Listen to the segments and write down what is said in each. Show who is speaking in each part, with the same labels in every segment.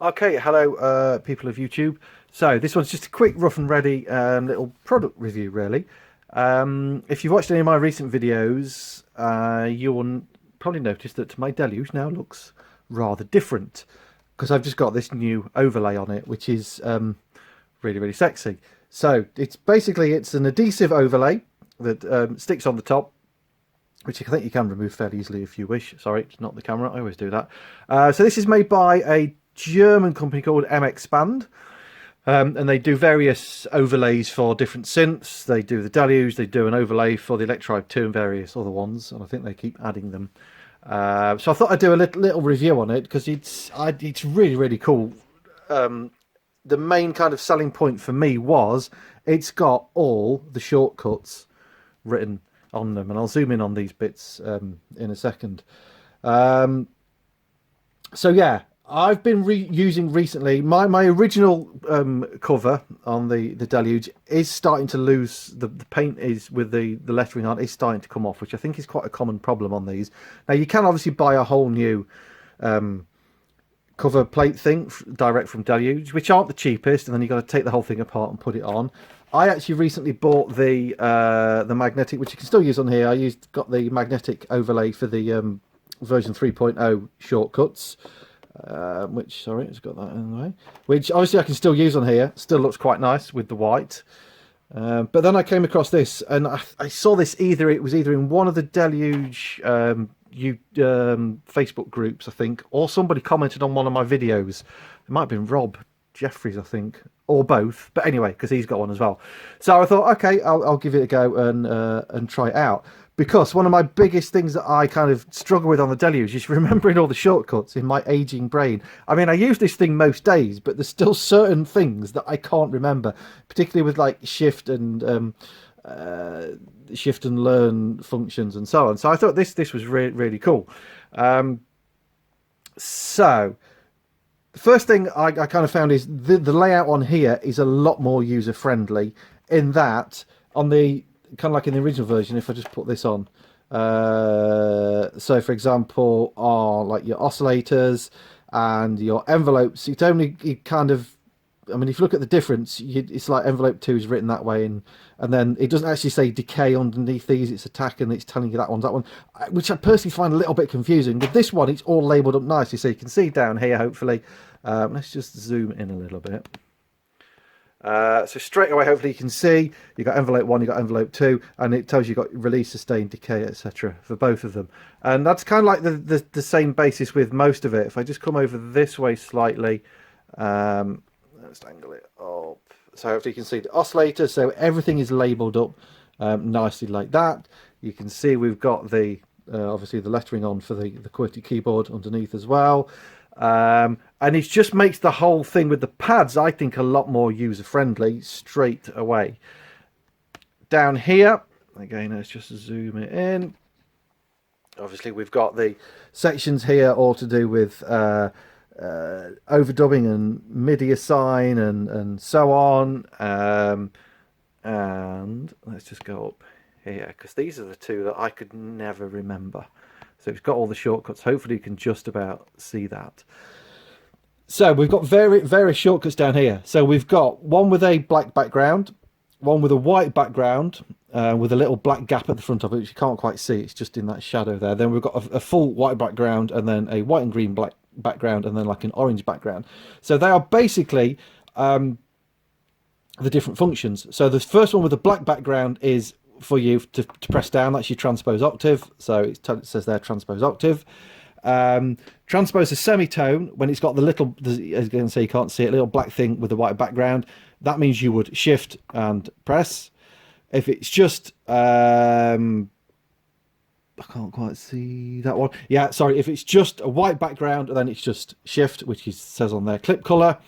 Speaker 1: Okay, hello people of YouTube. So this one's just a quick rough and ready little product review really. If you've watched any of my recent videos, you'll probably notice that my Deluge now looks rather different because I've just got this new overlay on it, which is really sexy. So it's an adhesive overlay that sticks on the top, which I think you can remove fairly easily if you wish. Sorry, it's not the camera. I always do that. So this is made by a German company called mxpand, and they do various overlays for different synths. They do the Deluge, they do an overlay for the Electribe 2 and various other ones, and I think they keep adding them. So I thought I'd do a little review on it because it's really cool. The main kind of selling point for me was it's got all the shortcuts written on them, and I'll zoom in on these bits in a second. So yeah, I've been using recently my original cover on the Deluge is starting to lose. The paint is with the lettering on is starting to come off, which I think is quite a common problem on these. Now you can obviously buy a whole new cover plate thing direct from Deluge, which aren't the cheapest, and then you've got to take the whole thing apart and put it on. I actually recently bought the magnetic, which you can still use on here. Got the magnetic overlay for the version 3.0 shortcuts, which, sorry, it's got that in the way, which obviously I can still use on here. Still looks quite nice with the white. But then I came across this, and I saw this it was either in one of the Deluge Facebook groups, I think, or somebody commented on one of my videos. It might have been Rob Jeffries, I think, or both, but anyway, because he's got one as well. So I thought, okay, I'll give it a go and try it out, because one of my biggest things that I kind of struggle with on the Deluge is remembering all the shortcuts in my aging brain. I mean, I use this thing most days, but there's still certain things that I can't remember, particularly with like shift and learn functions and so on. So I thought this was really cool. So the first thing I kind of found is the layout on here is a lot more user friendly, in that on the kind of like in the original version, if I just put this on, so for example, are like your oscillators and your envelopes, it kind of, I mean, if you look at the difference, it's like envelope 2 is written that way, and then it doesn't actually say decay underneath these, it's attack, and it's telling you that one's that one, which I personally find a little bit confusing. With this one, it's all labelled up nicely, so you can see down here, hopefully. Let's just zoom in a little bit. So straight away, hopefully you can see, you've got envelope 1, you've got envelope 2, and it tells you you've got release, sustain, decay, etc. for both of them. And that's kind of like the same basis with most of it. If I just come over this way slightly, let's angle it up. So hopefully you can see the oscillator. So everything is labelled up nicely like that. You can see we've got the obviously the lettering on for the QWERTY keyboard underneath as well. And it just makes the whole thing with the pads, I think, a lot more user friendly straight away. Down here, again, let's just zoom it in. Obviously we've got the sections here all to do with overdubbing and MIDI assign and so on, and let's just go up here, because these are the two that I could never remember. So it's got all the shortcuts. Hopefully you can just about see that. So we've got various shortcuts down here. So we've got one with a black background, one with a white background, with a little black gap at the front of it, which you can't quite see, it's just in that shadow there. Then we've got a full white background, and then a white and green black background, and then like an orange background. So they are basically the different functions. So the first one with the black background is for you to press down, that's your transpose octave. So it says there transpose octave. Transpose a semitone, when it's got the little, as you can see, you can't see it, little black thing with the white background, that means you would shift and press. If it's just I can't quite see that one. Yeah, sorry. If it's just a white background, then it's just shift, which says on there clip color.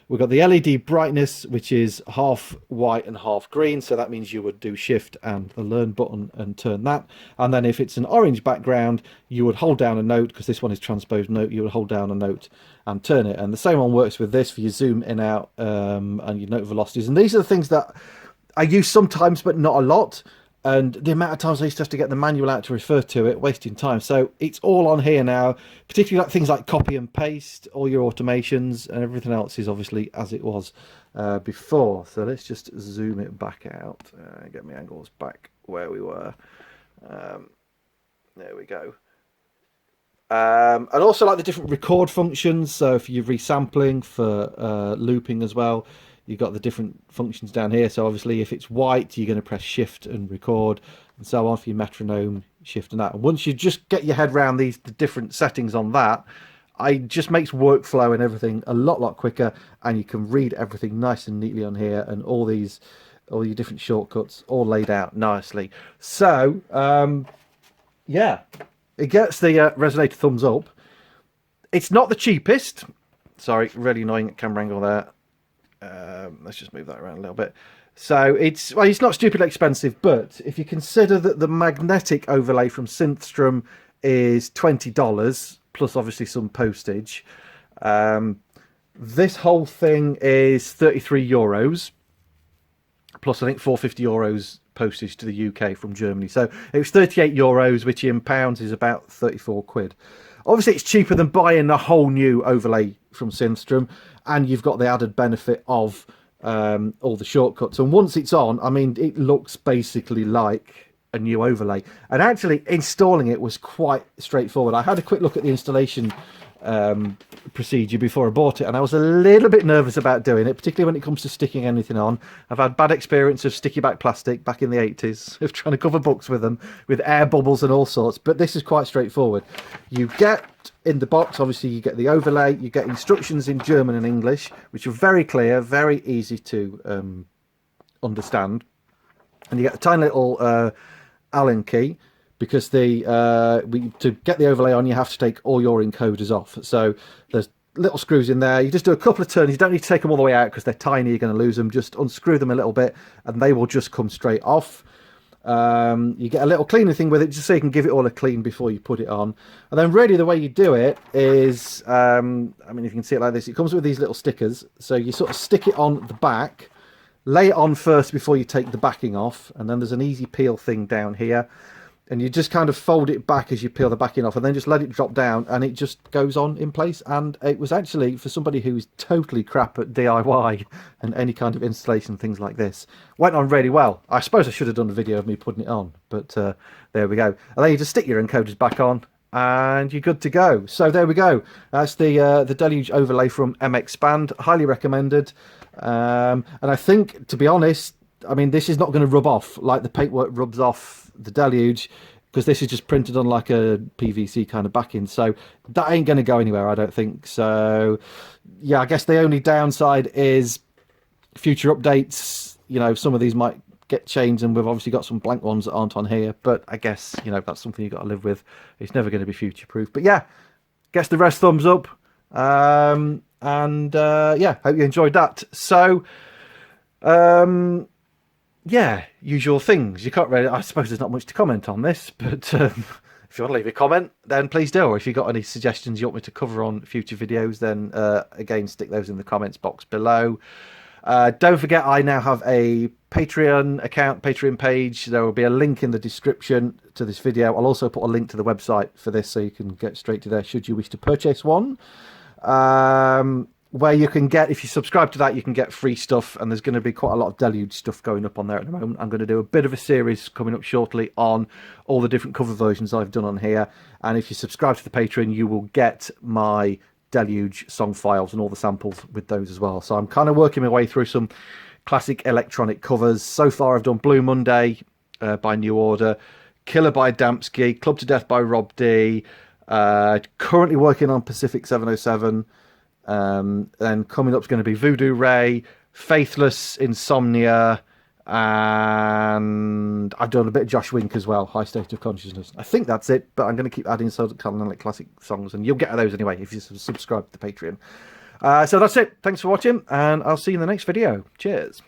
Speaker 1: We've got the LED brightness, which is half white and half green. So that means you would do shift and the learn button and turn that. And then if it's an orange background, you would hold down a note, because this one is transposed note. You would hold down a note and turn it. And the same one works with this for your zoom in, out, and your note velocities. And these are the things that I use sometimes, but not a lot. And the amount of times I used to have to get the manual out to refer to it, wasting time. So it's all on here now, particularly like things like copy and paste, all your automations, and everything else is obviously as it was before. So let's just zoom it back out, get my angles back where we were. There we go. And also like the different record functions. So if you're resampling, for looping as well, you've got the different functions down here. So obviously if it's white, you're going to press shift and record, and so on for your metronome, shift and that. And once you just get your head around the different settings on that, it just makes workflow and everything a lot quicker, and you can read everything nice and neatly on here, and all your different shortcuts all laid out nicely. So yeah, it gets the Rezzonator thumbs up. It's not the cheapest. Sorry, really annoying camera angle there. Let's just move that around a little bit. So it's not stupidly expensive, but if you consider that the magnetic overlay from Synthstrom is $20 plus obviously some postage, this whole thing is €33 plus I think €450 postage to the UK from Germany. So it was €38, which in pounds is about 34 quid. Obviously it's cheaper than buying a whole new overlay from Synthstrom, and you've got the added benefit of all the shortcuts. And once it's on, I mean, it looks basically like a new overlay. And actually installing it was quite straightforward. I had a quick look at the installation procedure before I bought it, and I was a little bit nervous about doing it, particularly when it comes to sticking anything on. I've had bad experience of sticky back plastic back in the 80s of trying to cover books with them, with air bubbles and all sorts, but this is quite straightforward. You get in the box, obviously you get the overlay, you get instructions in German and English, which are very clear, very easy to understand, and you get a tiny little Allen key, because to get the overlay on, you have to take all your encoders off. So there's little screws in there. You just do a couple of turns. You don't need to take them all the way out because they're tiny. You're going to lose them. Just unscrew them a little bit, and they will just come straight off. You get a little cleaning thing with it, just so you can give it all a clean before you put it on. And then really the way you do it is, I mean, if you can see it like this, it comes with these little stickers. So you sort of stick it on the back, lay it on first before you take the backing off, and then there's an easy peel thing down here. And you just kind of fold it back as you peel the backing off, and then just let it drop down, and it just goes on in place. And it was actually, for somebody who's totally crap at DIY and any kind of installation, things like this, went on really well. I suppose I should have done a video of me putting it on, but there we go. And then you just stick your encoders back on, and you're good to go. So there we go. That's the Deluge overlay from mxpand. Highly recommended. And I think, to be honest, I mean, this is not going to rub off like the paintwork rubs off the Deluge, because this is just printed on like a PVC kind of backing, so that ain't going to go anywhere, I don't think. So yeah, I guess the only downside is future updates. You know, some of these might get changed, and we've obviously got some blank ones that aren't on here, but I guess, you know, that's something you've got to live with. It's never going to be future proof. But yeah, gets the rest thumbs up. Yeah, hope you enjoyed that. So yeah, usual things. You can't really, I suppose there's not much to comment on this, but if you want to leave a comment, then please do. Or if you've got any suggestions you want me to cover on future videos, then again, stick those in the comments box below. Don't forget, I now have a Patreon account, Patreon page. There will be a link in the description to this video. I'll also put a link to the website for this, so you can get straight to there should you wish to purchase one. Where you can get, if you subscribe to that, you can get free stuff, and there's going to be quite a lot of Deluge stuff going up on there at the moment. I'm going to do a bit of a series coming up shortly on all the different cover versions I've done on here, and if you subscribe to the Patreon, you will get my Deluge song files and all the samples with those as well. So I'm kind of working my way through some classic electronic covers. So far I've done Blue Monday by New Order, Killer by Damsky, Club to Death by Rob D, currently working on Pacific 707. Then coming up is going to be Voodoo Ray, Faithless, Insomnia, and I've done a bit of Josh Wink as well, High State of Consciousness. I think that's it, but I'm going to keep adding some kind of like classic songs, and you'll get those anyway if you subscribe to the Patreon. So that's it. Thanks for watching, and I'll see you in the next video. Cheers.